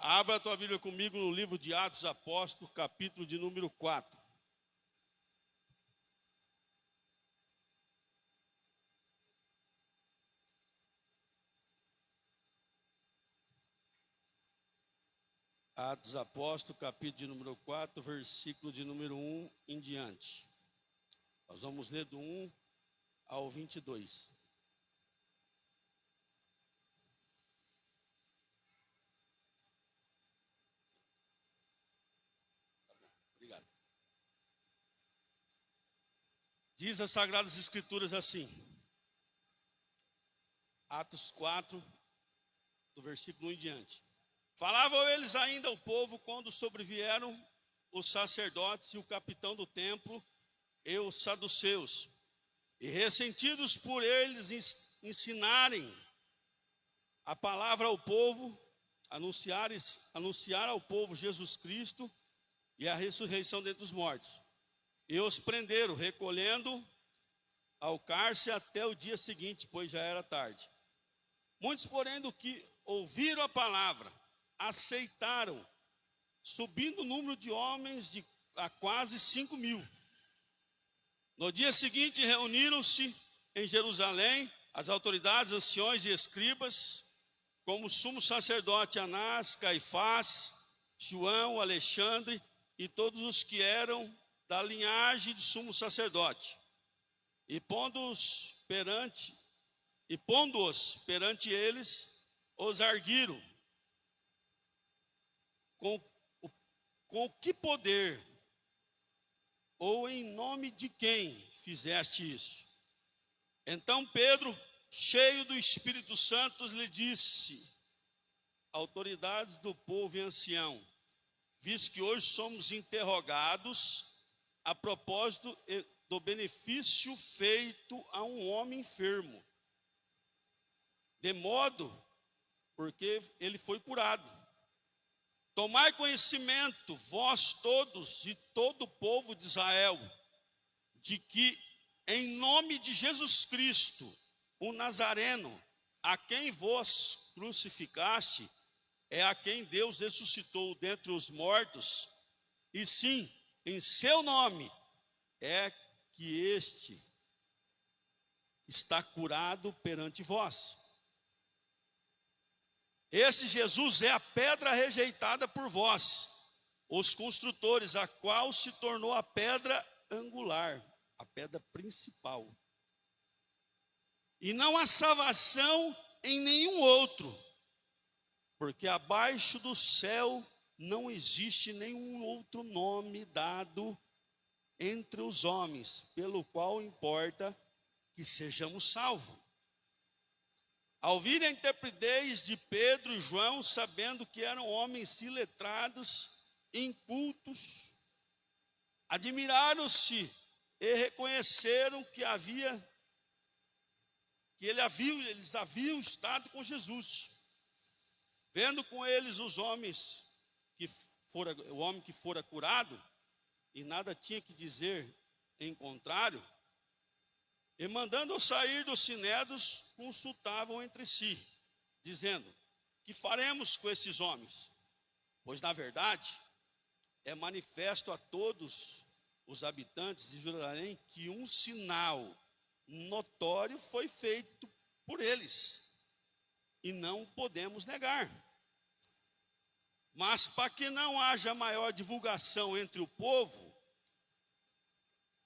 Abra a tua Bíblia comigo no livro de Atos Apóstolos, capítulo de número 4. Atos Apóstolos, capítulo de número 4, versículo de número 1 em diante. Nós vamos ler do 1 ao 22. Obrigado. Diz as Sagradas Escrituras assim, Atos 4, do versículo 1 em diante. Falavam eles ainda ao povo quando sobrevieram os sacerdotes e o capitão do templo e os saduceus, e ressentidos por eles ensinarem a palavra ao povo, anunciar ao povo Jesus Cristo e a ressurreição dentre os mortos. E os prenderam, recolhendo ao cárcere até o dia seguinte, pois já era tarde. Muitos, porém, do que ouviram a palavra, aceitaram, subindo o número de homens a quase 5.000. No dia seguinte, reuniram-se em Jerusalém as autoridades, anciões e escribas, como o sumo sacerdote Anás, Caifás, João, Alexandre e todos os que eram da linhagem de sumo sacerdote. E pondo-os perante eles, os arguiram. Com que poder ou em nome de quem fizeste isso? Então Pedro, cheio do Espírito Santo, lhe disse: autoridades do povo e ancião, visto que hoje somos interrogados a propósito do benefício feito a um homem enfermo, de modo porque ele foi curado. Tomai conhecimento, vós todos e todo o povo de Israel, de que em nome de Jesus Cristo, o Nazareno, a quem vós crucificaste, é a quem Deus ressuscitou dentre os mortos, e sim, em seu nome é que este está curado perante vós. Esse Jesus é a pedra rejeitada por vós, os construtores, a qual se tornou a pedra angular, a pedra principal. E não há salvação em nenhum outro, porque abaixo do céu não existe nenhum outro nome dado entre os homens, pelo qual importa que sejamos salvos. Ao ouvir a intrepidez de Pedro e João, sabendo que eram homens iletrados, incultos, admiraram-se e reconheceram que eles haviam estado com Jesus. Vendo com eles os homens o homem que fora curado, e nada tinha que dizer em contrário, e mandando sair dos sinédrios, consultavam entre si, dizendo: que faremos com esses homens? Pois na verdade é manifesto a todos os habitantes de Jerusalém que um sinal notório foi feito por eles, e não podemos negar. Mas para que não haja maior divulgação entre o povo,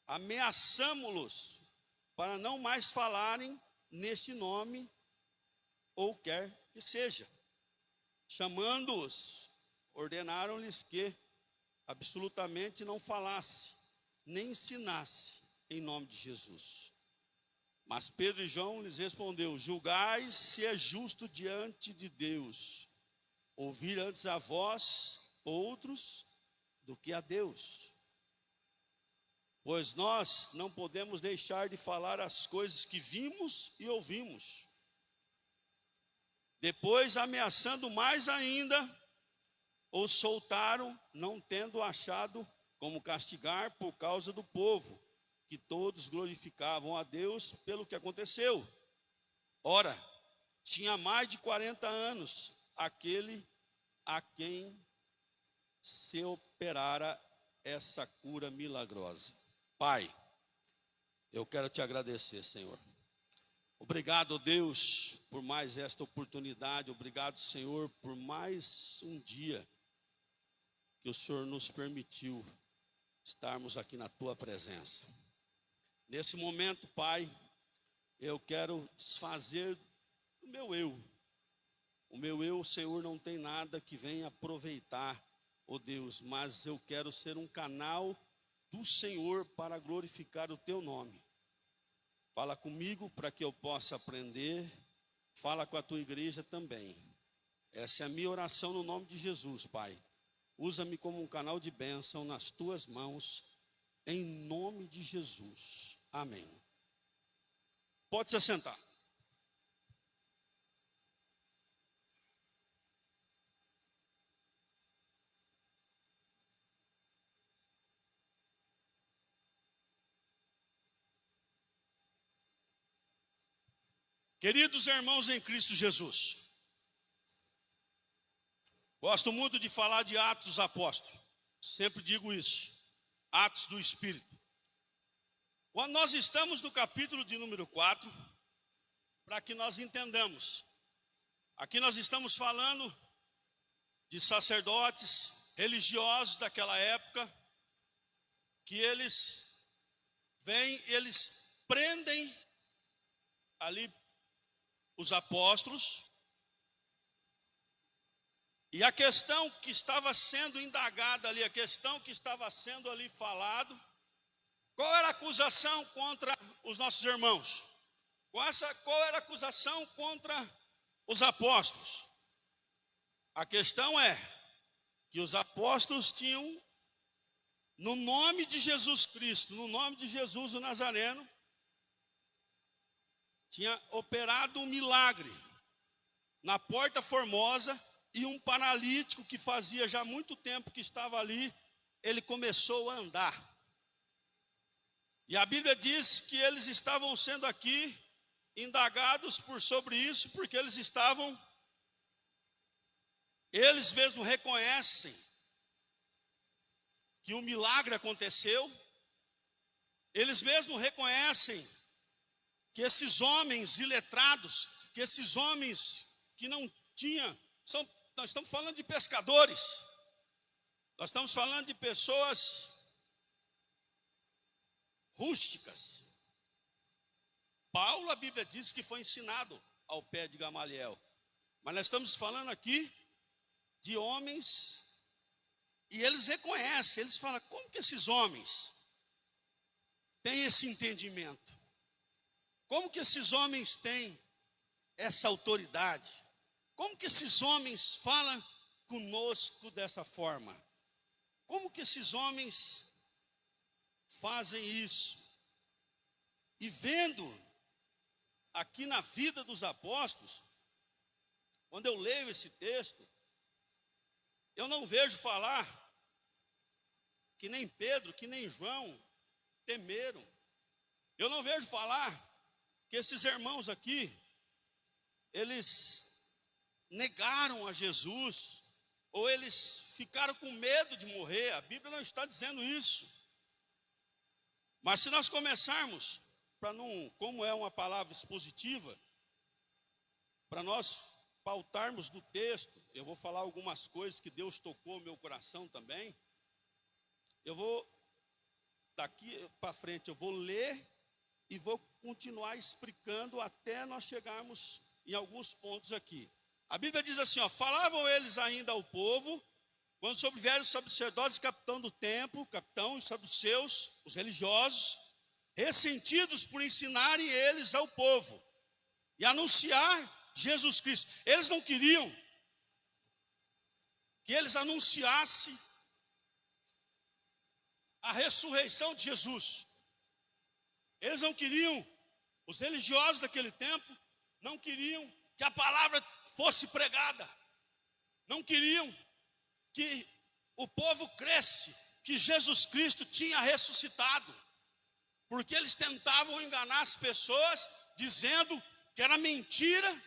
ameaçamo-los para não mais falarem neste nome, ou quer que seja. Chamando-os, ordenaram-lhes que absolutamente não falasse, nem ensinasse em nome de Jesus. Mas Pedro e João lhes respondeu: julgai se é justo diante de Deus ouvir antes a vós outros do que a Deus. Pois nós não podemos deixar de falar as coisas que vimos e ouvimos. Depois, ameaçando mais ainda, os soltaram, não tendo achado como castigar por causa do povo, que todos glorificavam a Deus pelo que aconteceu. Ora, tinha mais de 40 anos aquele a quem se operara essa cura milagrosa. Pai, eu quero te agradecer, Senhor. Obrigado, Deus, por mais esta oportunidade. Obrigado, Senhor, por mais um dia que o Senhor nos permitiu estarmos aqui na tua presença. Nesse momento, Pai, eu quero desfazer o meu eu. O meu eu, Senhor, não tem nada que venha aproveitar, ó Deus, mas eu quero ser um canal do Senhor para glorificar o teu nome. Fala comigo para que eu possa aprender, fala com a tua igreja também. Essa é a minha oração no nome de Jesus, Pai. Usa-me como um canal de bênção nas tuas mãos, em nome de Jesus. Amém. Pode se assentar. Queridos irmãos em Cristo Jesus, gosto muito de falar de Atos dos Apóstolos, sempre digo isso, Atos do Espírito. Quando nós estamos no capítulo de número 4, para que nós entendamos, aqui nós estamos falando de sacerdotes religiosos daquela época, que eles prendem ali os apóstolos, e a questão que estava sendo indagada ali, a questão que estava sendo ali falado, qual era a acusação contra os nossos irmãos? Qual era a acusação contra os apóstolos? A questão é que os apóstolos tinham, no nome de Jesus Cristo, no nome de Jesus o Nazareno, tinha operado um milagre na Porta Formosa, e um paralítico que fazia já muito tempo que estava ali, ele começou a andar. E a Bíblia diz que eles estavam sendo aqui indagados sobre isso, porque eles mesmos reconhecem que um milagre aconteceu, eles mesmos reconhecem que esses homens iletrados, que esses homens que não tinham, nós estamos falando de pescadores, nós estamos falando de pessoas rústicas. Paulo, a Bíblia diz que foi ensinado ao pé de Gamaliel, mas nós estamos falando aqui de homens, e eles reconhecem, eles falam, como que esses homens têm esse entendimento? Como que esses homens têm essa autoridade? Como que esses homens falam conosco dessa forma? Como que esses homens fazem isso? E vendo aqui na vida dos apóstolos, quando eu leio esse texto, eu não vejo falar que nem Pedro, que nem João temeram. Eu não vejo falar que esses irmãos aqui, eles negaram a Jesus, ou eles ficaram com medo de morrer. A Bíblia não está dizendo isso. Mas se nós começarmos, como é uma palavra expositiva, para nós pautarmos do texto, eu vou falar algumas coisas que Deus tocou no meu coração também. Eu vou, daqui para frente, eu vou ler e vou continuar explicando até nós chegarmos em alguns pontos aqui. A Bíblia diz assim, falavam eles ainda ao povo, quando sobrevieram os sacerdotes e capitão do templo, capitão e saduceus, os religiosos, ressentidos por ensinarem eles ao povo e anunciar Jesus Cristo. Eles não queriam que eles anunciassem a ressurreição de Jesus. Eles não queriam, os religiosos daquele tempo, não queriam que a palavra fosse pregada. Não queriam que o povo cresce que Jesus Cristo tinha ressuscitado. Porque eles tentavam enganar as pessoas, dizendo que era mentira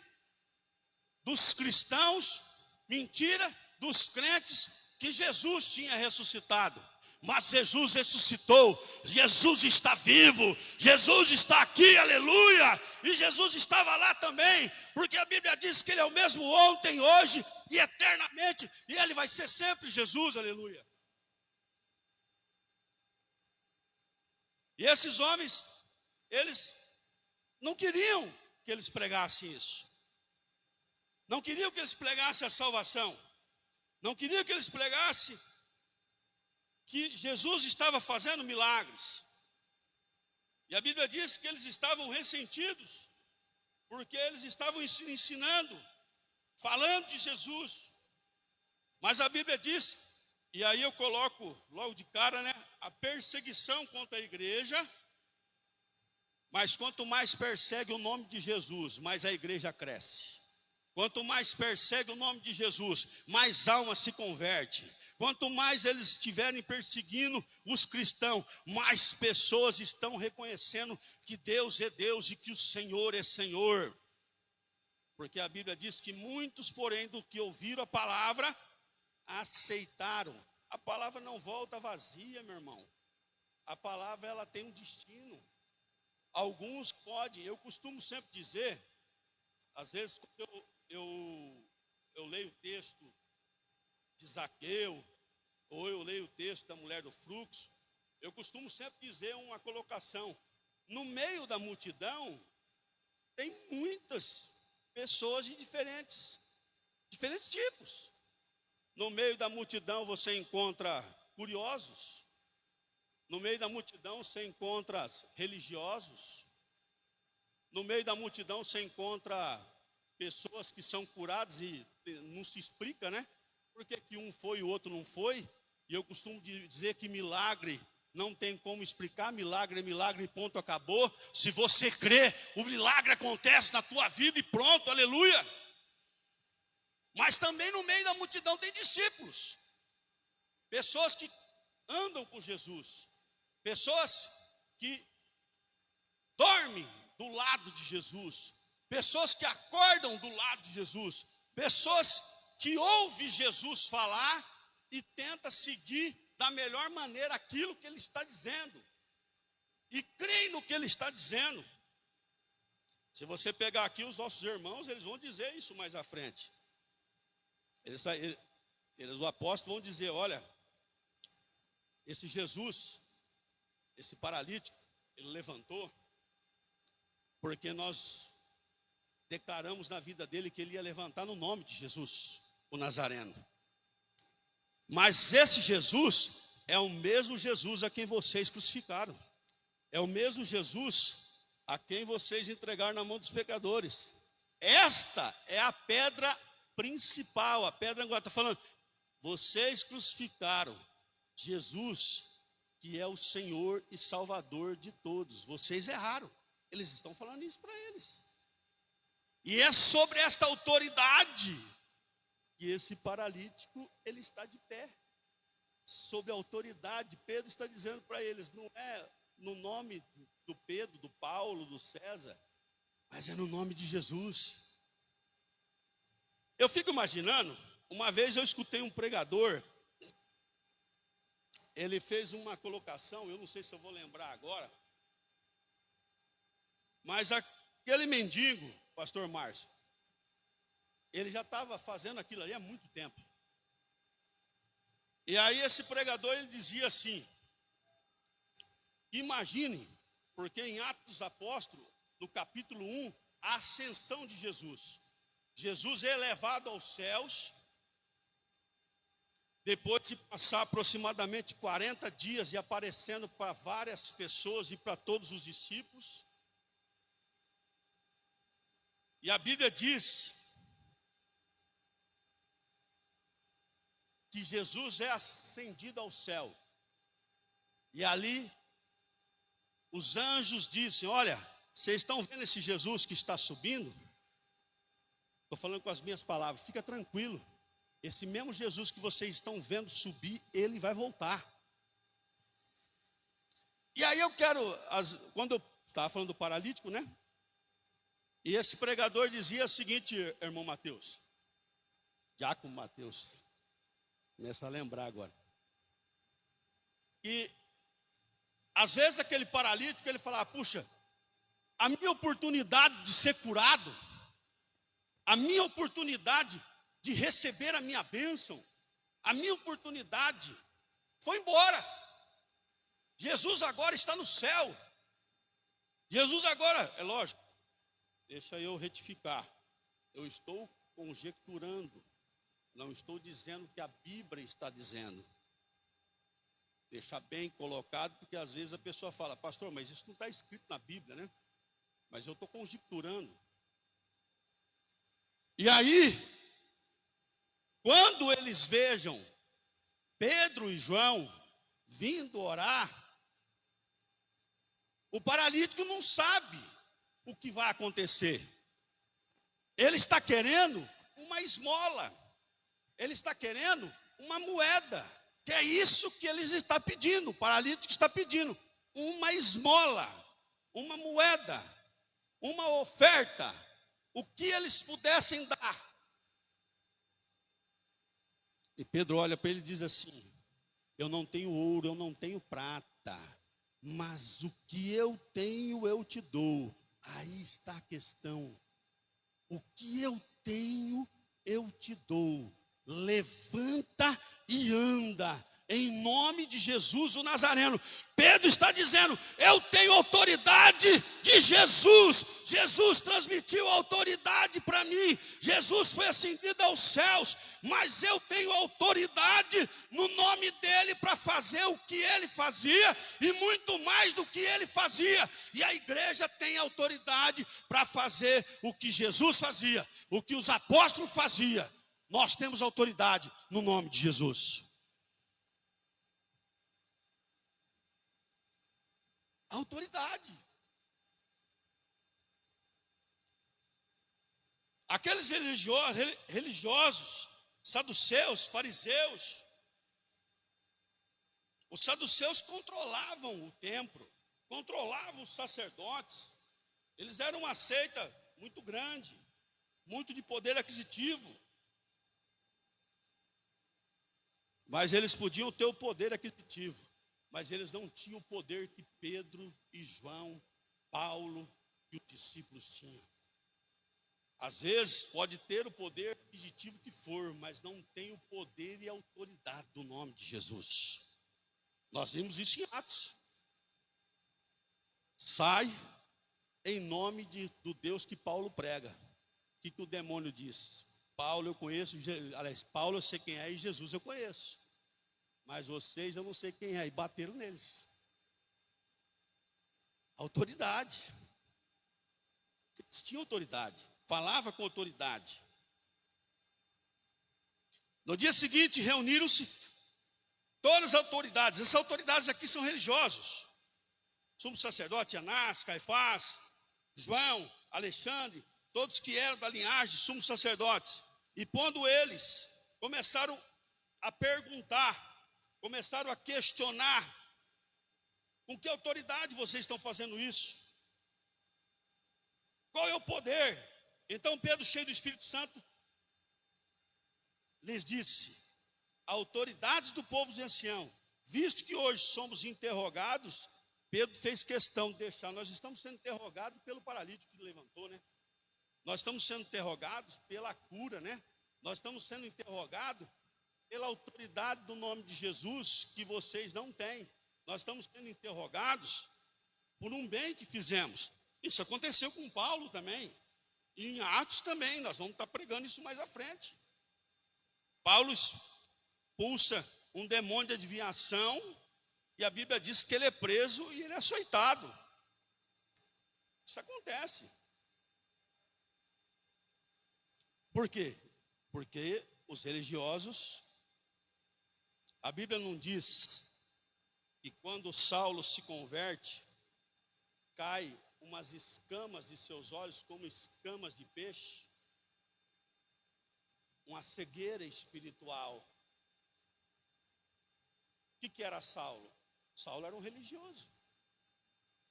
dos cristãos, mentira dos crentes que Jesus tinha ressuscitado. Mas Jesus ressuscitou, Jesus está vivo, Jesus está aqui, aleluia. E Jesus estava lá também, porque a Bíblia diz que Ele é o mesmo ontem, hoje e eternamente. E Ele vai ser sempre Jesus, aleluia. E esses homens, eles não queriam que eles pregassem isso. Não queriam que eles pregassem a salvação. Não queriam que eles pregassem que Jesus estava fazendo milagres. E a Bíblia diz que eles estavam ressentidos, porque eles estavam ensinando, falando de Jesus. Mas a Bíblia diz, e aí eu coloco logo de cara, né, a perseguição contra a igreja. Mas quanto mais persegue o nome de Jesus, mais a igreja cresce. Quanto mais persegue o nome de Jesus, mais alma se converte. Quanto mais eles estiverem perseguindo os cristãos, mais pessoas estão reconhecendo que Deus é Deus e que o Senhor é Senhor. Porque a Bíblia diz que muitos, porém, do que ouviram a palavra, aceitaram. A palavra não volta vazia, meu irmão. A palavra, ela tem um destino. Alguns podem, eu costumo sempre dizer, às vezes quando eu leio o texto de Zaqueu, ou eu leio o texto da mulher do fluxo, eu costumo sempre dizer uma colocação. No meio da multidão, tem muitas pessoas de diferentes tipos. No meio da multidão você encontra curiosos. No meio da multidão você encontra religiosos. No meio da multidão você encontra pessoas que são curadas e não se explica, né? Por que um foi e o outro não foi? E eu costumo dizer que milagre não tem como explicar, milagre é milagre e ponto, acabou. Se você crê, o milagre acontece na tua vida e pronto, aleluia. Mas também no meio da multidão tem discípulos, pessoas que andam com Jesus, pessoas que dormem do lado de Jesus, pessoas que acordam do lado de Jesus, pessoas que ouvem Jesus falar e tenta seguir da melhor maneira aquilo que Ele está dizendo, e creem no que Ele está dizendo. Se você pegar aqui os nossos irmãos, eles vão dizer isso mais à frente. O apóstolo vão dizer, olha, esse Jesus, esse paralítico, ele levantou, porque nós declaramos na vida dele que ele ia levantar no nome de Jesus, o Nazareno. Mas esse Jesus é o mesmo Jesus a quem vocês crucificaram. É o mesmo Jesus a quem vocês entregaram na mão dos pecadores. Esta é a pedra principal, a pedra angular. Está falando, vocês crucificaram Jesus, que é o Senhor e Salvador de todos. Vocês erraram. Eles estão falando isso para eles. E é sobre esta autoridade que esse paralítico, ele está de pé. Sobre a autoridade, Pedro está dizendo para eles, não é no nome do Pedro, do Paulo, do César, mas é no nome de Jesus. Eu fico imaginando, uma vez eu escutei um pregador, ele fez uma colocação, eu não sei se eu vou lembrar agora, mas aquele mendigo, pastor Márcio, ele já estava fazendo aquilo ali há muito tempo. E aí esse pregador, ele dizia assim, imagine, porque em Atos dos Apóstolos, no capítulo 1, a ascensão de Jesus. Jesus é elevado aos céus, depois de passar aproximadamente 40 dias e aparecendo para várias pessoas e para todos os discípulos. E a Bíblia diz que Jesus é ascendido ao céu. E ali, os anjos dizem, olha, vocês estão vendo esse Jesus que está subindo? Estou falando com as minhas palavras, fica tranquilo. Esse mesmo Jesus que vocês estão vendo subir, ele vai voltar. E aí eu quero, quando eu estava falando do paralítico, né? E esse pregador dizia o seguinte, irmão Mateus, Diácono Mateus, Começa a lembrar agora. E às vezes aquele paralítico, ele fala, puxa, a minha oportunidade de ser curado, a minha oportunidade de receber a minha bênção, a minha oportunidade foi embora. Jesus agora está no céu. Jesus agora, é lógico, deixa eu retificar. Eu estou conjecturando, não estou dizendo que a Bíblia está dizendo. Deixar bem colocado, porque às vezes a pessoa fala, pastor, mas isso não está escrito na Bíblia, né? Mas eu estou conjecturando. E aí, quando eles vejam Pedro e João vindo orar, o paralítico não sabe o que vai acontecer. Ele está querendo uma esmola. Ele está querendo uma moeda. Que é isso que ele está pedindo. O paralítico está pedindo uma esmola, uma moeda, uma oferta. O que eles pudessem dar. E Pedro olha para ele e diz assim, eu não tenho ouro, eu não tenho prata, mas o que eu tenho eu te dou. Aí está a questão. O que eu tenho eu te dou. Levanta e anda, em nome de Jesus o Nazareno. Pedro está dizendo, eu tenho autoridade de Jesus. Jesus transmitiu autoridade para mim. Jesus foi ascendido aos céus, mas eu tenho autoridade no nome dele para fazer o que ele fazia e muito mais do que ele fazia. E a igreja tem autoridade para fazer o que Jesus fazia, o que os apóstolos faziam. Nós temos autoridade no nome de Jesus. Autoridade. Aqueles religiosos, saduceus, fariseus, os saduceus controlavam o templo, controlavam os sacerdotes. Eles eram uma seita muito grande, muito de poder aquisitivo. Mas eles podiam ter o poder aquisitivo, mas eles não tinham o poder que Pedro e João, Paulo e os discípulos tinham. Às vezes pode ter o poder aquisitivo que for, mas não tem o poder e a autoridade do nome de Jesus. Nós vimos isso em Atos. Sai em nome do Deus que Paulo prega. O que o demônio diz? Paulo eu conheço, aliás, Paulo eu sei quem é e Jesus eu conheço. Mas vocês eu não sei quem é, e bateram neles. Autoridade. Eles tinham autoridade, falava com autoridade. No dia seguinte reuniram-se todas as autoridades. Essas autoridades aqui são religiosos. Sumo sacerdote, Anás, Caifás, João, Alexandre, todos que eram da linhagem de sumos sacerdotes. E pondo eles, começaram a perguntar, começaram a questionar, com que autoridade vocês estão fazendo isso? Qual é o poder? Então Pedro, cheio do Espírito Santo, lhes disse, autoridades do povo de ancião, visto que hoje somos interrogados, Pedro fez questão de deixar, nós estamos sendo interrogados pelo paralítico que levantou, né? Nós estamos sendo interrogados pela cura, né? Nós estamos sendo interrogados pela autoridade do nome de Jesus que vocês não têm. Nós estamos sendo interrogados por um bem que fizemos. Isso aconteceu com Paulo também. E em Atos também, nós vamos estar pregando isso mais à frente. Paulo expulsa um demônio de adivinhação e a Bíblia diz que ele é preso e ele é açoitado. Isso acontece. Por quê? Porque os religiosos, a Bíblia não diz que quando Saulo se converte, cai umas escamas de seus olhos como escamas de peixe, uma cegueira espiritual. O que era Saulo? Saulo era um religioso.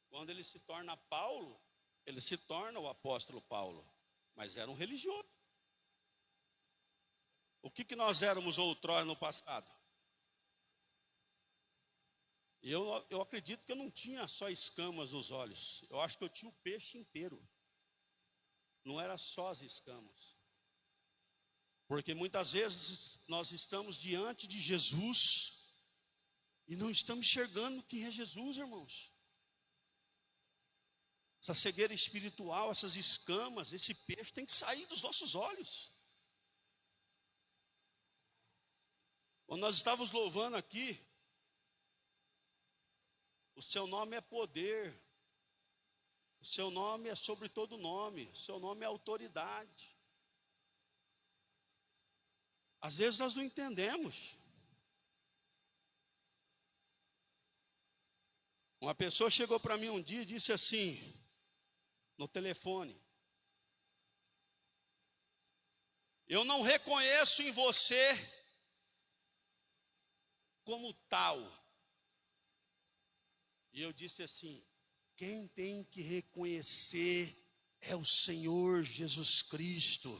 Quando ele se torna Paulo, ele se torna o apóstolo Paulo, mas era um religioso. O que nós éramos outrora no passado? Eu acredito que eu não tinha só escamas nos olhos. Eu acho que eu tinha o peixe inteiro. Não era só as escamas. Porque muitas vezes nós estamos diante de Jesus e não estamos enxergando quem é Jesus, irmãos. Essa cegueira espiritual, essas escamas, esse peixe tem que sair dos nossos olhos. Quando nós estávamos louvando aqui, o seu nome é poder, o seu nome é sobre todo nome, o seu nome é autoridade. Às vezes nós não entendemos. Uma pessoa chegou para mim um dia e disse assim, no telefone: eu não reconheço em você como tal. E eu disse assim: quem tem que reconhecer é o Senhor Jesus Cristo.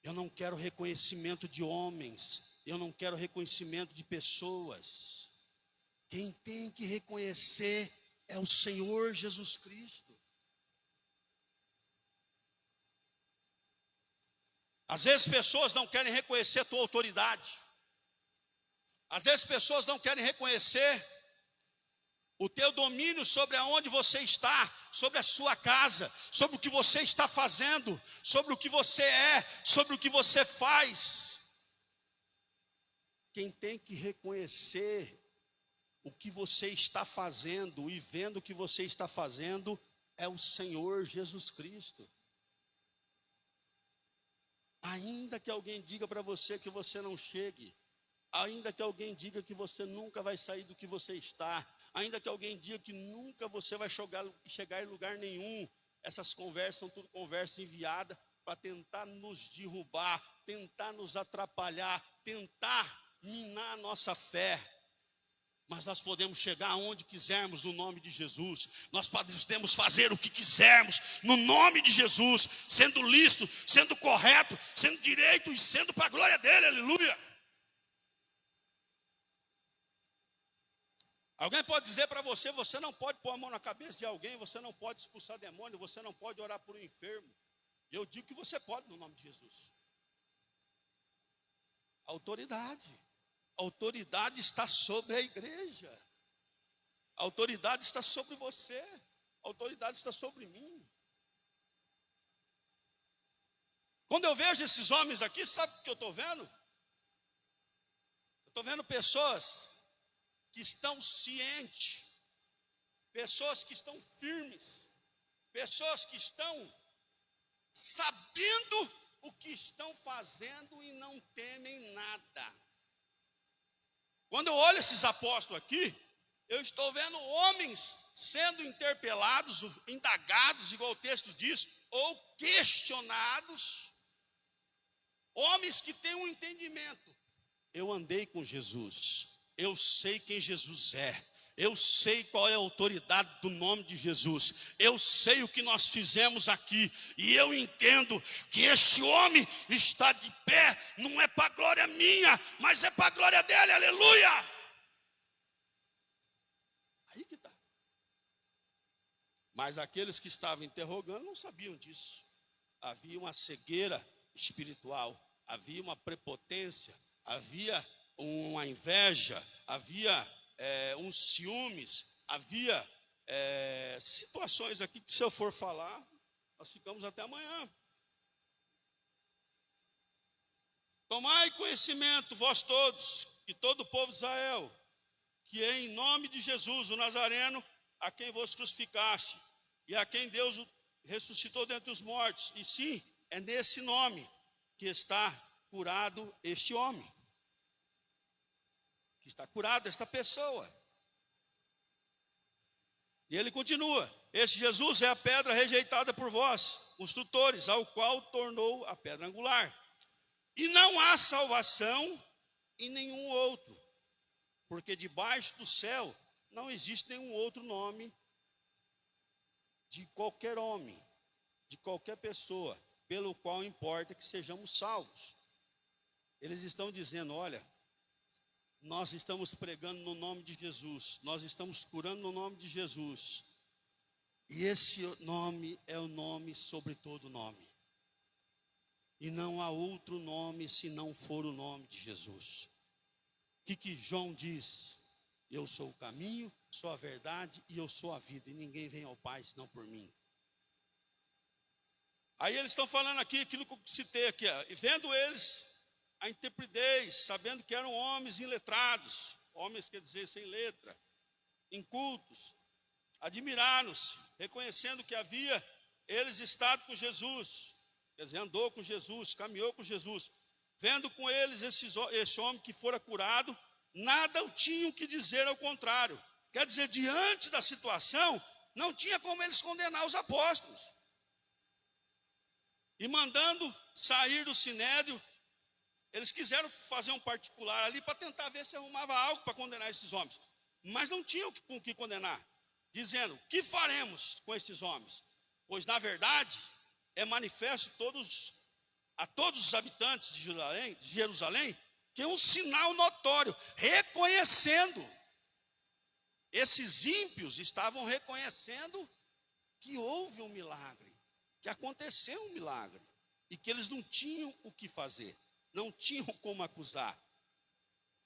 Eu não quero reconhecimento de homens, eu não quero reconhecimento de pessoas. Quem tem que reconhecer é o Senhor Jesus Cristo. Às vezes pessoas não querem reconhecer a tua autoridade. Às vezes pessoas não querem reconhecer o teu domínio sobre aonde você está, sobre a sua casa, sobre o que você está fazendo, sobre o que você é, sobre o que você faz. Quem tem que reconhecer o que você está fazendo e vendo o que você está fazendo é o Senhor Jesus Cristo. Ainda que alguém diga para você que você não chegue, ainda que alguém diga que você nunca vai sair do que você está, ainda que alguém diga que nunca você vai chegar em lugar nenhum, essas conversas são tudo conversa enviada para tentar nos derrubar, tentar nos atrapalhar, tentar minar a nossa fé. Mas nós podemos chegar aonde quisermos no nome de Jesus. Nós podemos fazer o que quisermos no nome de Jesus, sendo lícito, sendo correto, sendo direito e sendo para a glória dele, aleluia. Alguém pode dizer para você, você não pode pôr a mão na cabeça de alguém, você não pode expulsar demônio, você não pode orar por um enfermo. Eu digo que você pode no nome de Jesus. Autoridade. A autoridade está sobre a igreja. A autoridade está sobre você. A autoridade está sobre mim. Quando eu vejo esses homens aqui, sabe o que eu estou vendo? Eu estou vendo pessoas que estão cientes, pessoas que estão firmes, pessoas que estão sabendo o que estão fazendo e não temem nada. Quando eu olho esses apóstolos aqui, eu estou vendo homens sendo interpelados, indagados, igual o texto diz, ou questionados, homens que têm um entendimento. Eu andei com Jesus, eu sei quem Jesus é, eu sei qual é a autoridade do nome de Jesus, eu sei o que nós fizemos aqui, e eu entendo que esse homem está de pé, não é para a glória minha, mas é para a glória dele, aleluia. Aí que está. Mas aqueles que estavam interrogando não sabiam disso. Havia uma cegueira espiritual, havia uma prepotência, havia uma inveja, havia uns ciúmes, havia situações aqui que, se eu for falar, nós ficamos até amanhã. Tomai conhecimento, vós todos, e todo o povo de Israel, que é em nome de Jesus, o Nazareno, a quem vos crucificaste, e a quem Deus ressuscitou dentre os mortos. E sim, é nesse nome que está curado este homem, que está curada esta pessoa. E ele continua: este Jesus é a pedra rejeitada por vós, os tutores, ao qual tornou a pedra angular. E não há salvação em nenhum outro, porque debaixo do céu não existe nenhum outro nome de qualquer homem, de qualquer pessoa, pelo qual importa que sejamos salvos. Eles estão dizendo, olha, nós estamos pregando no nome de Jesus, nós estamos curando no nome de Jesus. E esse nome é o nome sobre todo nome. E não há outro nome se não for o nome de Jesus. O que João diz? Eu sou o caminho, sou a verdade e eu sou a vida. E ninguém vem ao Pai senão por mim. Aí eles estão falando aqui, aquilo que eu citei aqui. E vendo eles a intrepidez, sabendo que eram homens iletrados. Homens quer dizer sem letra. Incultos. Admiraram-se, reconhecendo que havia eles estado com Jesus. Quer dizer, andou com Jesus, caminhou com Jesus. Vendo com eles esse homem que fora curado, nada tinham que dizer ao contrário. Quer dizer, diante da situação, não tinha como eles condenar os apóstolos. E mandando sair do sinédrio, eles quiseram fazer um particular ali para tentar ver se arrumava algo para condenar esses homens. Mas não tinham com o que condenar. Dizendo, que faremos com estes homens? Pois na verdade, é manifesto a todos os habitantes de Jerusalém, que é um sinal notório, reconhecendo. Esses ímpios estavam reconhecendo que houve um milagre, que aconteceu um milagre, e que eles não tinham o que fazer, não tinham como acusar.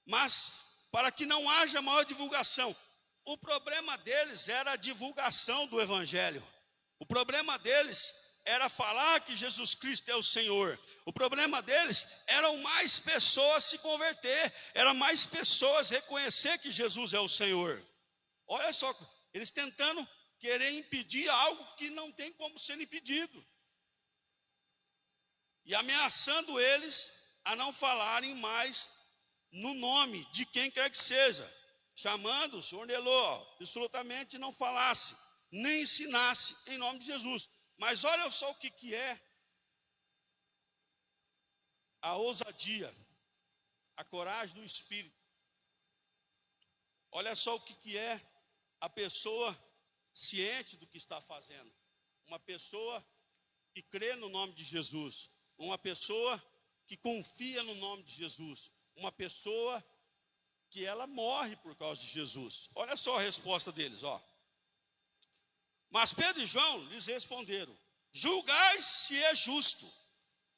Mas, para que não haja maior divulgação, o problema deles era a divulgação do Evangelho. O problema deles era falar que Jesus Cristo é o Senhor. O problema deles era mais pessoas se converter, era mais pessoas reconhecer que Jesus é o Senhor. Olha só, eles tentando querer impedir algo que não tem como ser impedido. E ameaçando eles a não falarem mais no nome de quem quer que seja. Chamando-os, ordenou, absolutamente não falasse, nem ensinasse em nome de Jesus. Mas olha só o que é a ousadia, a coragem do Espírito. Olha só o que é a pessoa ciente do que está fazendo. Uma pessoa que crê no nome de Jesus. Uma pessoa que confia no nome de Jesus. Uma pessoa que ela morre por causa de Jesus. Olha só a resposta deles, ó. Mas Pedro e João lhes responderam: julgai se é justo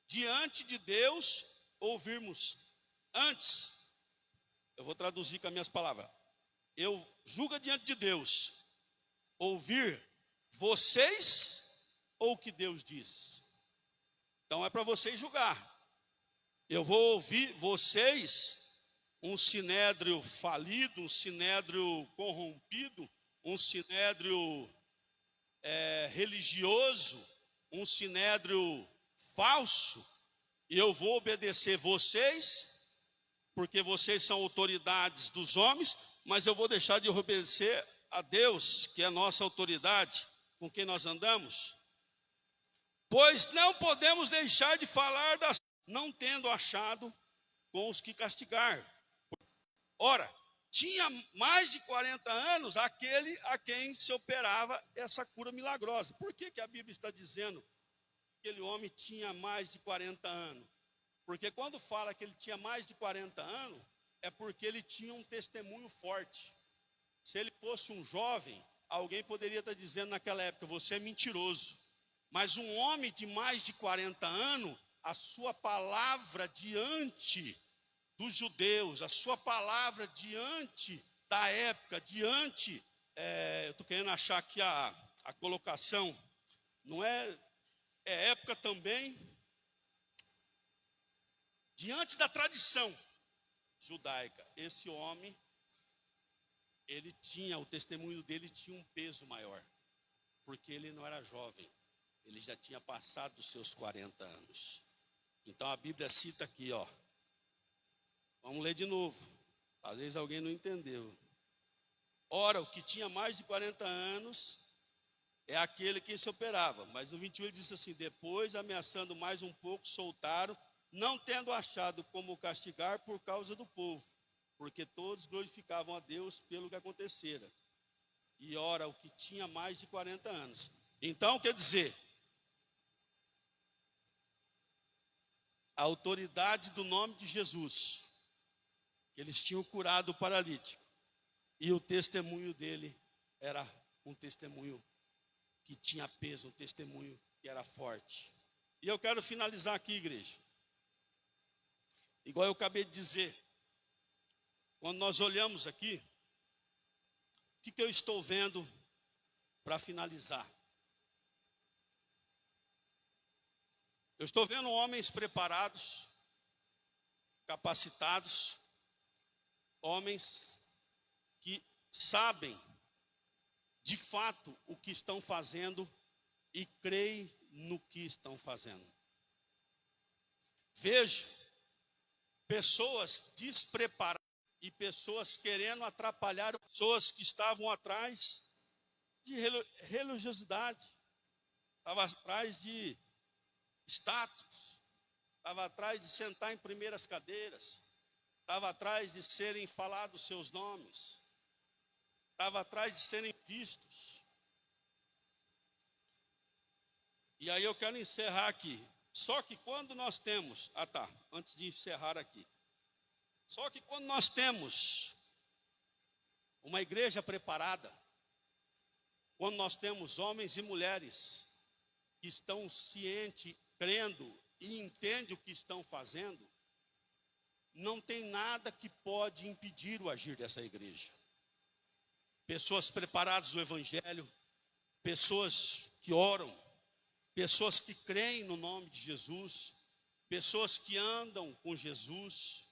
diante de Deus ouvirmos. Antes, eu vou traduzir com as minhas palavras. Eu julgo diante de Deus ouvir vocês ou o que Deus diz. Então é para vocês julgar. Eu vou ouvir vocês, um sinédrio falido, um sinédrio corrompido, um sinédrio religioso, um sinédrio falso, e eu vou obedecer vocês, porque vocês são autoridades dos homens, mas eu vou deixar de obedecer a Deus, que é a nossa autoridade, com quem nós andamos. Pois não podemos deixar de falar não tendo achado com os que castigar. Ora, tinha mais de 40 anos aquele a quem se operava essa cura milagrosa. Por que a Bíblia está dizendo que aquele homem tinha mais de 40 anos? Porque quando fala que ele tinha mais de 40 anos, é porque ele tinha um testemunho forte. Se ele fosse um jovem, alguém poderia estar dizendo naquela época, você é mentiroso. Mas um homem de mais de 40 anos, a sua palavra diante dos judeus, a sua palavra diante da época, diante, eu estou querendo achar aqui a colocação, não é época também, diante da tradição judaica, esse homem, o testemunho dele tinha um peso maior, porque ele não era jovem, ele já tinha passado dos seus 40 anos. Então a Bíblia cita aqui, ó. Vamos ler de novo. Às vezes alguém não entendeu. Ora, o que tinha mais de 40 anos é aquele que se operava. Mas no 21 ele disse assim: depois, ameaçando mais um pouco, soltaram, não tendo achado como castigar por causa do povo, porque todos glorificavam a Deus pelo que acontecera. E ora, o que tinha mais de 40 anos. Então, quer dizer, a autoridade do nome de Jesus, eles tinham curado o paralítico, e o testemunho dele era um testemunho que tinha peso, um testemunho que era forte. E eu quero finalizar aqui, igreja. Igual eu acabei de dizer, quando nós olhamos aqui, o que eu estou vendo para finalizar? Eu estou vendo homens preparados, capacitados, homens que sabem de fato o que estão fazendo e creem no que estão fazendo. Vejo pessoas despreparadas e pessoas querendo atrapalhar, pessoas que estavam atrás de religiosidade, estavam atrás de status, estava atrás de sentar em primeiras cadeiras, estava atrás de serem falados seus nomes, estava atrás de serem vistos. E aí eu quero encerrar aqui. Só que quando nós temos, antes de encerrar aqui, só que quando nós temos uma igreja preparada, quando nós temos homens e mulheres que estão cientes, crendo e entendem o que estão fazendo, não tem nada que pode impedir o agir dessa igreja. Pessoas preparadas do evangelho, pessoas que oram, pessoas que creem no nome de Jesus, pessoas que andam com Jesus.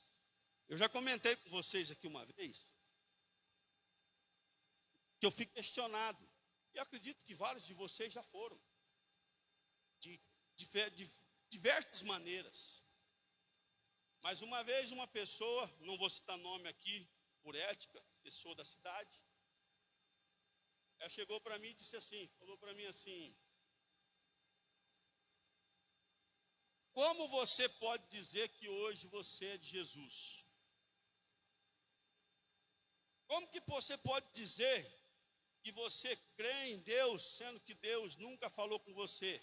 Eu já comentei com vocês aqui uma vez, que eu fico questionado, e acredito que vários de vocês já foram, de diversas maneiras. Mas uma vez uma pessoa, não vou citar nome aqui, por ética, pessoa da cidade, ela chegou para mim e disse assim, falou para mim assim: como você pode dizer que hoje você é de Jesus? Como que você pode dizer que você crê em Deus, sendo que Deus nunca falou com você?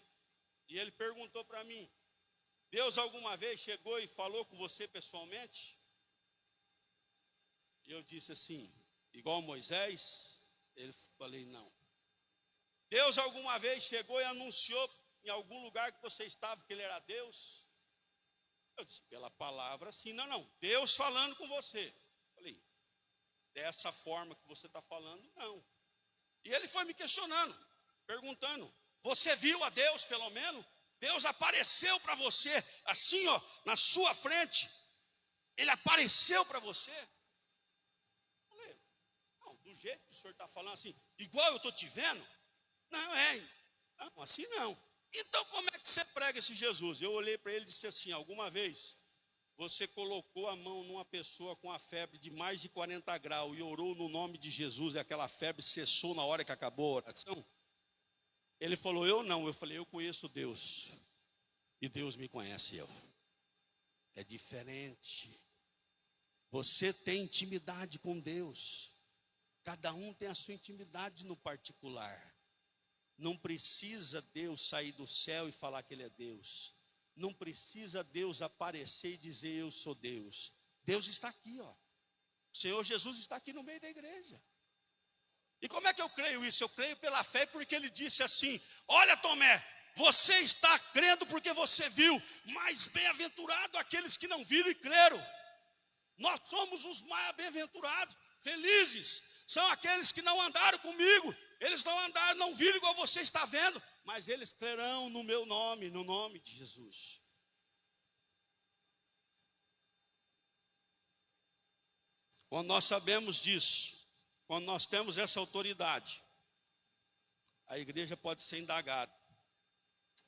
E ele perguntou para mim: Deus alguma vez chegou e falou com você pessoalmente? E eu disse assim, igual Moisés? Ele falei, não. Deus alguma vez chegou e anunciou em algum lugar que você estava que ele era Deus? Eu disse, pela palavra sim. Não, Deus falando com você. Falei, dessa forma que você está falando, não. E ele foi me questionando, perguntando, você viu a Deus pelo menos? Deus apareceu para você, assim ó, na sua frente, ele apareceu para você? Eu falei, não, do jeito que o senhor está falando assim, igual eu estou te vendo? Não, assim não. Então como é que você prega esse Jesus? Eu olhei para ele e disse assim, alguma vez você colocou a mão numa pessoa com a febre de mais de 40 graus e orou no nome de Jesus e aquela febre cessou na hora que acabou a oração? Ele falou, eu não. Eu falei, eu conheço Deus e Deus me conhece eu. É diferente. Você tem intimidade com Deus. Cada um tem a sua intimidade no particular. Não precisa Deus sair do céu e falar que Ele é Deus. Não precisa Deus aparecer e dizer eu sou Deus. Deus está aqui, ó. O Senhor Jesus está aqui no meio da igreja. E como é que eu creio isso? Eu creio pela fé, porque Ele disse assim, olha Tomé, você está crendo porque você viu, mas bem-aventurado aqueles que não viram e creram. Nós somos os mais bem-aventurados, felizes, são aqueles que não andaram comigo, eles não andaram, não viram igual você está vendo, mas eles crerão no meu nome, no nome de Jesus. Quando nós sabemos disso, quando nós temos essa autoridade, a igreja pode ser indagada,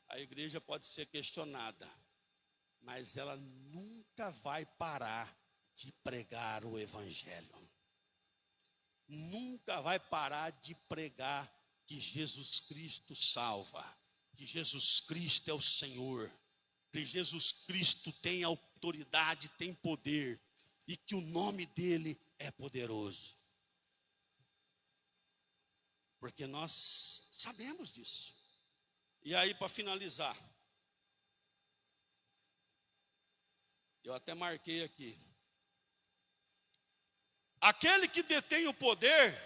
a igreja pode ser questionada, mas ela nunca vai parar de pregar o evangelho. Nunca vai parar de pregar que Jesus Cristo salva, que Jesus Cristo é o Senhor, que Jesus Cristo tem autoridade, tem poder, e que o nome dele é poderoso. Porque nós sabemos disso. E aí, para finalizar, Eu até marquei aqui. Aquele que detém o poder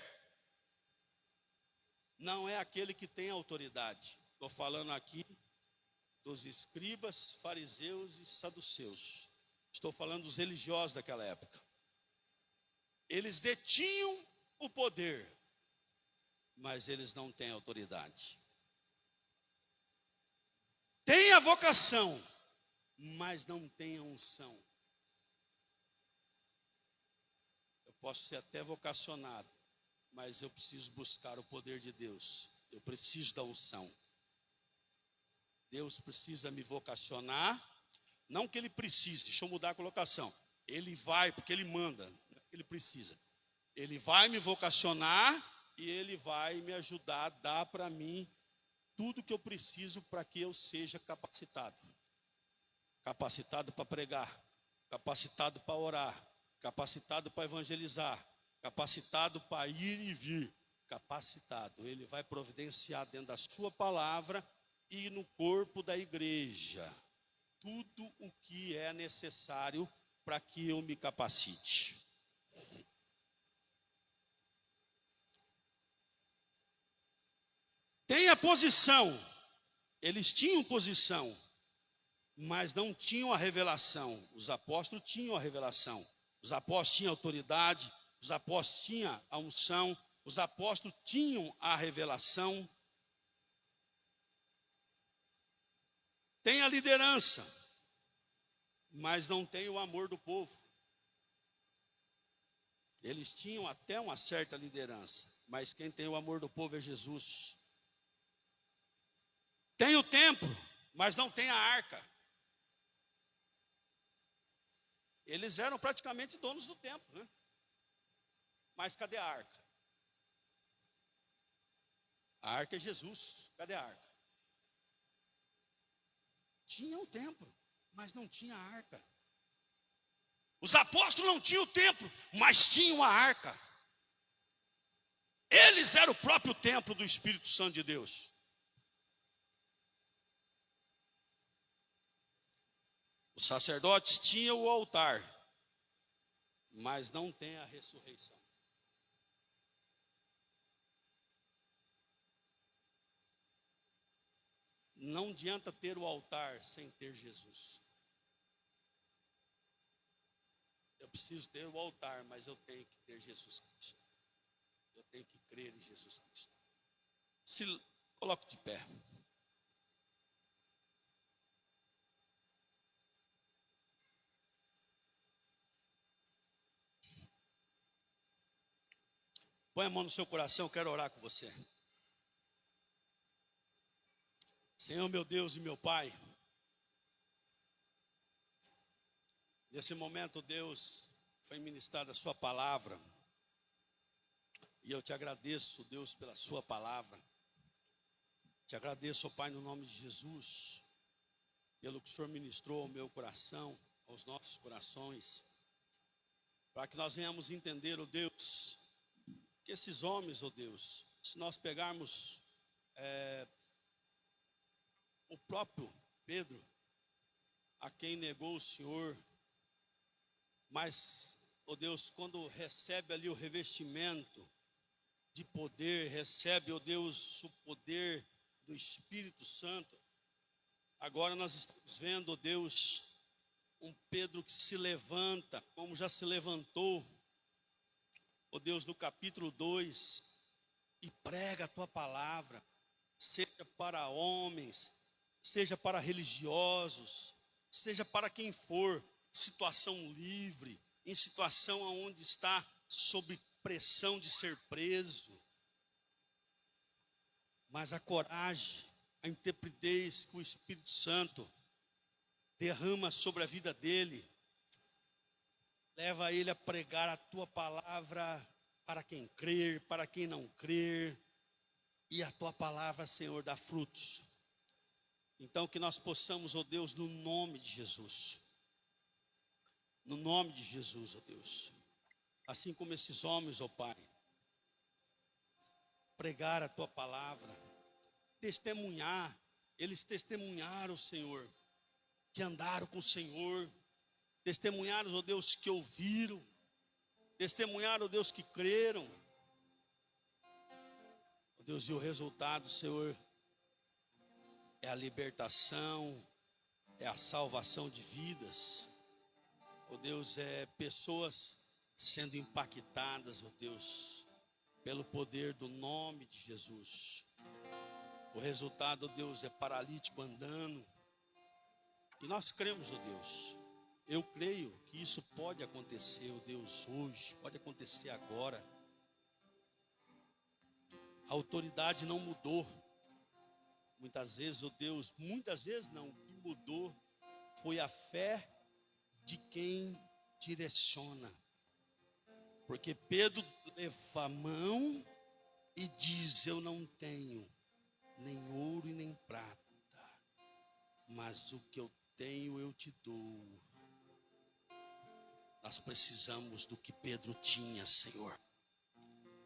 não é aquele que tem autoridade. Estou falando aqui dos escribas, fariseus e saduceus. Estou falando dos religiosos daquela época. Eles detinham o poder, mas eles não têm autoridade. Tem a vocação, mas não tem a unção. Eu posso ser até vocacionado, mas eu preciso buscar o poder de Deus. Eu preciso da unção. Deus precisa me vocacionar. Não que ele precise, deixa eu mudar a colocação. Ele vai, porque ele manda, não é que ele precisa. Ele vai me vocacionar e ele vai me ajudar a dar para mim tudo que eu preciso para que eu seja capacitado. Capacitado para pregar, capacitado para orar, capacitado para evangelizar, capacitado para ir e vir, capacitado. Ele vai providenciar dentro da sua palavra e no corpo da igreja tudo o que é necessário para que eu me capacite. Tem a posição, eles tinham posição, mas não tinham a revelação. Os apóstolos tinham a revelação, os apóstolos tinham autoridade, os apóstolos tinham a unção, os apóstolos tinham a revelação. Tem a liderança, mas não tem o amor do povo. Eles tinham até uma certa liderança, mas quem tem o amor do povo é Jesus. Tem o templo, mas não tem a arca. Eles eram praticamente donos do templo, né? Mas cadê a arca? A arca é Jesus. Cadê a arca? Tinha o templo, mas não tinha a arca. Os apóstolos não tinham o templo, mas tinham a arca. Eles eram o próprio templo do Espírito Santo de Deus. Os sacerdotes tinham o altar, mas não tem a ressurreição. Não adianta ter o altar sem ter Jesus. Eu preciso ter o altar, mas eu tenho que ter Jesus Cristo. Eu tenho que crer em Jesus Cristo. Se coloque de pé. Põe a mão no seu coração, eu quero orar com você. Senhor, meu Deus e meu Pai, nesse momento, Deus, foi ministrada a sua palavra, e eu te agradeço, Deus, pela sua palavra. Te agradeço, ó Pai, no nome de Jesus, pelo que o Senhor ministrou ao meu coração, aos nossos corações, para que nós venhamos entender, ó Deus, que esses homens, ó Deus, se nós pegarmos o próprio Pedro, a quem negou o Senhor, mas, ó Deus, quando recebe ali o revestimento de poder, recebe, ó Deus, o poder do Espírito Santo, agora nós estamos vendo, ó Deus, um Pedro que se levanta, como já se levantou, ó Deus, no capítulo 2, e prega a tua palavra, seja para homens, seja para religiosos, seja para quem for, situação livre, em situação onde está sob pressão de ser preso, mas a coragem, a intrepidez que o Espírito Santo derrama sobre a vida dele, leva ele a pregar a tua palavra para quem crer, para quem não crer, e a tua palavra, Senhor, dá frutos. Então que nós possamos, ó Deus, no nome de Jesus, no nome de Jesus, ó Deus, assim como esses homens, ó Pai, pregar a tua palavra, testemunhar, eles testemunharam, Senhor, que andaram com o Senhor, testemunharam, ó Deus, que ouviram, testemunharam, ó Deus, que creram. Ó Deus, e o resultado, Senhor, é a libertação, é a salvação de vidas. Ó Deus, é pessoas sendo impactadas, ó Deus, pelo poder do nome de Jesus. O resultado, ó Deus, é paralítico andando. E nós cremos, ó Deus, eu creio que isso pode acontecer, ó Deus, hoje, pode acontecer agora. A autoridade não mudou. Muitas vezes, ó Deus, muitas vezes não, o que mudou foi a fé de quem direciona. Porque Pedro leva a mão e diz: eu não tenho nem ouro e nem prata, mas o que eu tenho eu te dou. Nós precisamos do que Pedro tinha, Senhor.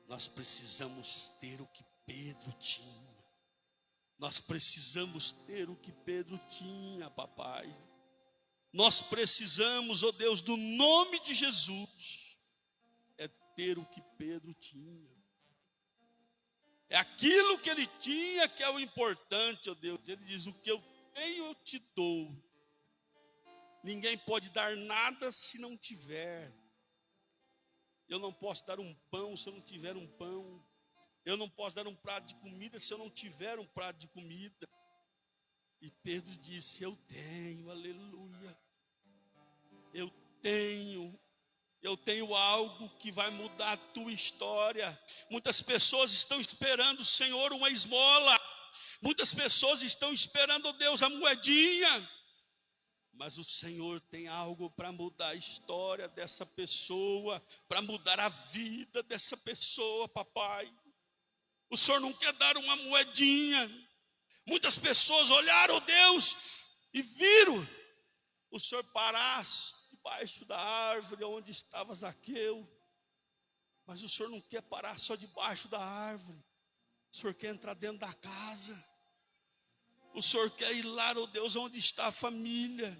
Nós precisamos ter o que Pedro tinha. Nós precisamos ter o que Pedro tinha, papai. Nós precisamos, ó Deus, do nome de Jesus, é ter o que Pedro tinha. É aquilo que ele tinha que é o importante, ó Deus. Ele diz: o que eu tenho eu te dou. Ninguém pode dar nada se não tiver. Eu não posso dar um pão se eu não tiver um pão. Eu não posso dar um prato de comida se eu não tiver um prato de comida. E Pedro disse: eu tenho, aleluia. Eu tenho algo que vai mudar a tua história. Muitas pessoas estão esperando, Senhor, uma esmola. Muitas pessoas estão esperando, Deus, a moedinha. Mas o Senhor tem algo para mudar a história dessa pessoa, para mudar a vida dessa pessoa, papai. O Senhor não quer dar uma moedinha. Muitas pessoas olharam, Deus, e viram o Senhor parar debaixo da árvore onde estava Zaqueu. Mas o Senhor não quer parar só debaixo da árvore. O Senhor quer entrar dentro da casa. O Senhor quer ir lá, ó Deus, onde está a família.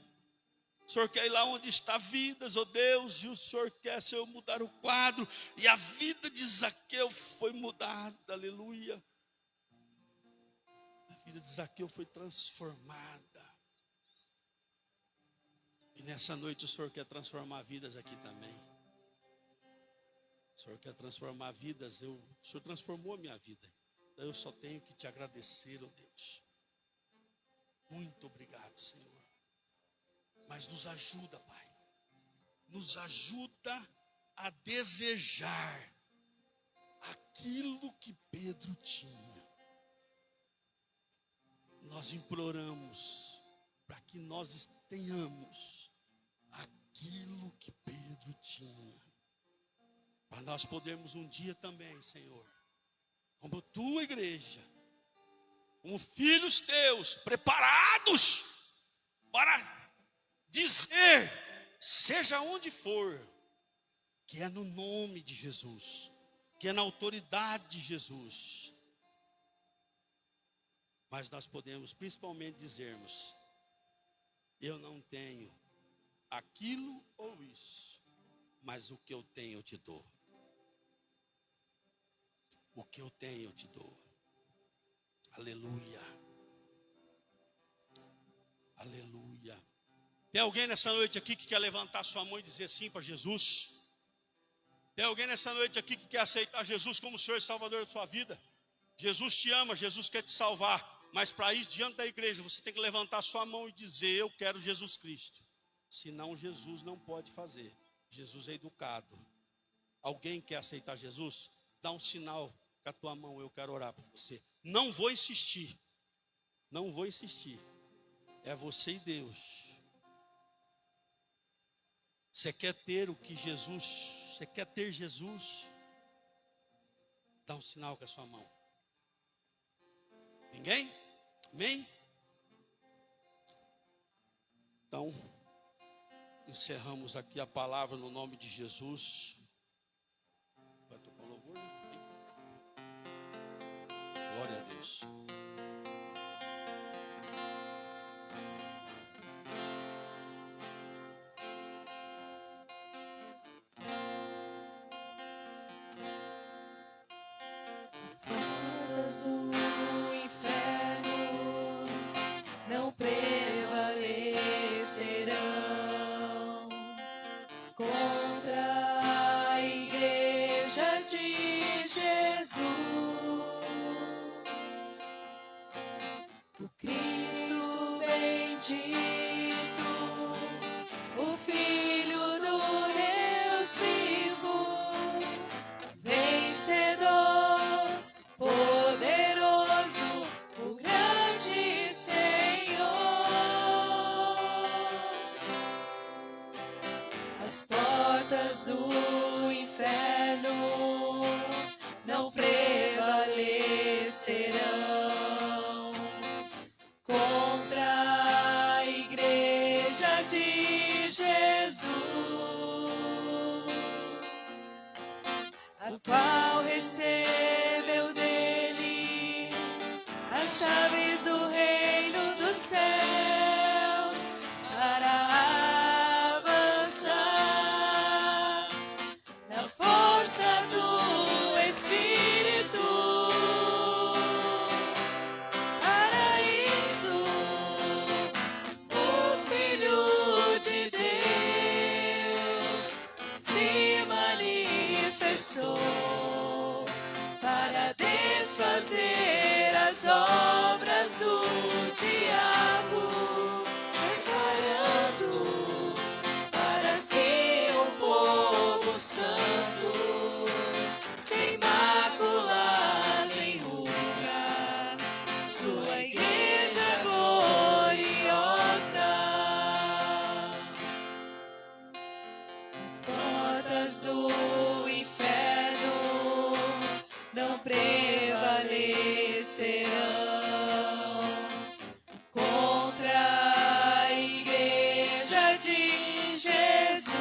O Senhor quer ir lá onde está vidas, ó Deus. E o Senhor quer, Senhor, mudar o quadro. E a vida de Zaqueu foi mudada, aleluia. A vida de Zaqueu foi transformada. E nessa noite o Senhor quer transformar vidas aqui também. O Senhor quer transformar vidas. O Senhor transformou a minha vida. Então eu só tenho que te agradecer, ó Deus. Muito obrigado, Senhor. Mas nos ajuda, Pai. Nos ajuda a desejar aquilo que Pedro tinha. Nós imploramos para que nós tenhamos aquilo que Pedro tinha. Para nós podermos um dia também, Senhor, como tua igreja, como filhos teus, preparados para dizer, seja onde for, que é no nome de Jesus, que é na autoridade de Jesus. Mas nós podemos principalmente dizermos: eu não tenho aquilo ou isso, mas o que eu tenho eu te dou. O que eu tenho eu te dou. Aleluia. Aleluia. Tem alguém nessa noite aqui que quer levantar sua mão e dizer sim para Jesus? Tem alguém nessa noite aqui que quer aceitar Jesus como Senhor e Salvador da sua vida? Jesus te ama, Jesus quer te salvar. Mas para isso, diante da igreja, você tem que levantar sua mão e dizer: eu quero Jesus Cristo. Senão Jesus não pode fazer. Jesus é educado. Alguém quer aceitar Jesus? Dá um sinal com a tua mão, eu quero orar por você. Não vou insistir. Não vou insistir. É você e Deus. Você quer ter o que Jesus, você quer ter Jesus? Dá um sinal com a sua mão. Ninguém? Amém? Então, encerramos aqui a palavra no nome de Jesus. Vai tocar o louvor? Glória a Deus. de Jesus, o Cristo bendito, o Filho do Deus vivo, vencedor, poderoso, o grande Senhor. As portas do inferno não prevalecerão contra a igreja de Jesus, a qual recebeu dele as chaves do reino dos céus para avançar na força do Espírito. Para isso, o Filho de Deus se manifestou para desfazer as obras do diabo, separando para si um povo santo, sem mácula nem ruga, sua igreja gloriosa. As portas do inferno não prevalecerão contra a igreja de Jesus,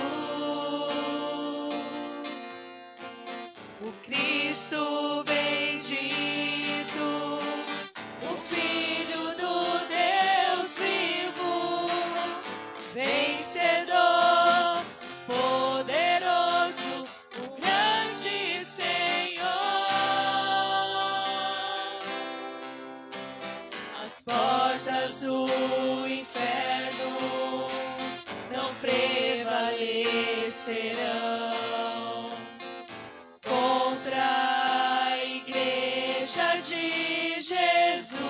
o Cristo bendito, o Filho do Deus vivo, vencedor, poderoso, o grande Senhor. As portas do inferno não prevalecerão contra a igreja de Jesus,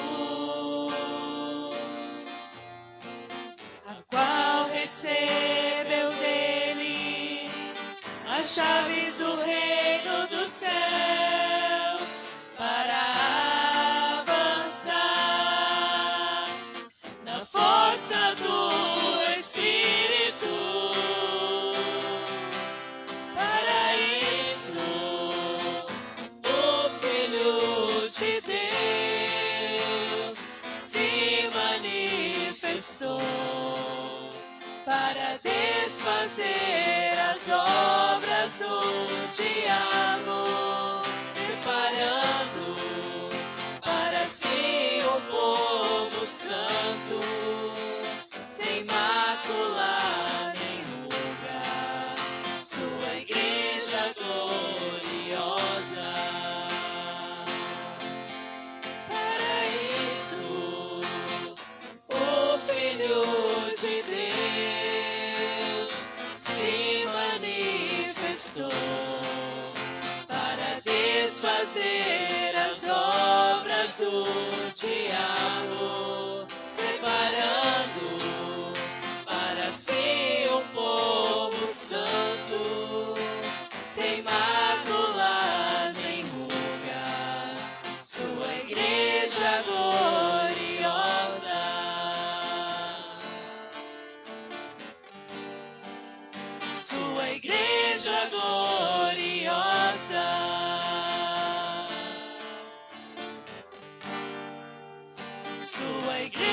a qual recebeu dele as chaves do reino dos céus para avançar na força do Espírito. Para isso, o Filho de Deus se manifestou para desfazer as obras do diabo, separando para si um povo santo, sem mácula nem ruga, sua igreja gloriosa. Para isso, o Filho de Deus se manifestou para desfazer as obras do diabo, separando para si um povo santo, sem mácula nem ruga, sua igreja gloriosa. Sua igreja gloriosa. Sua igreja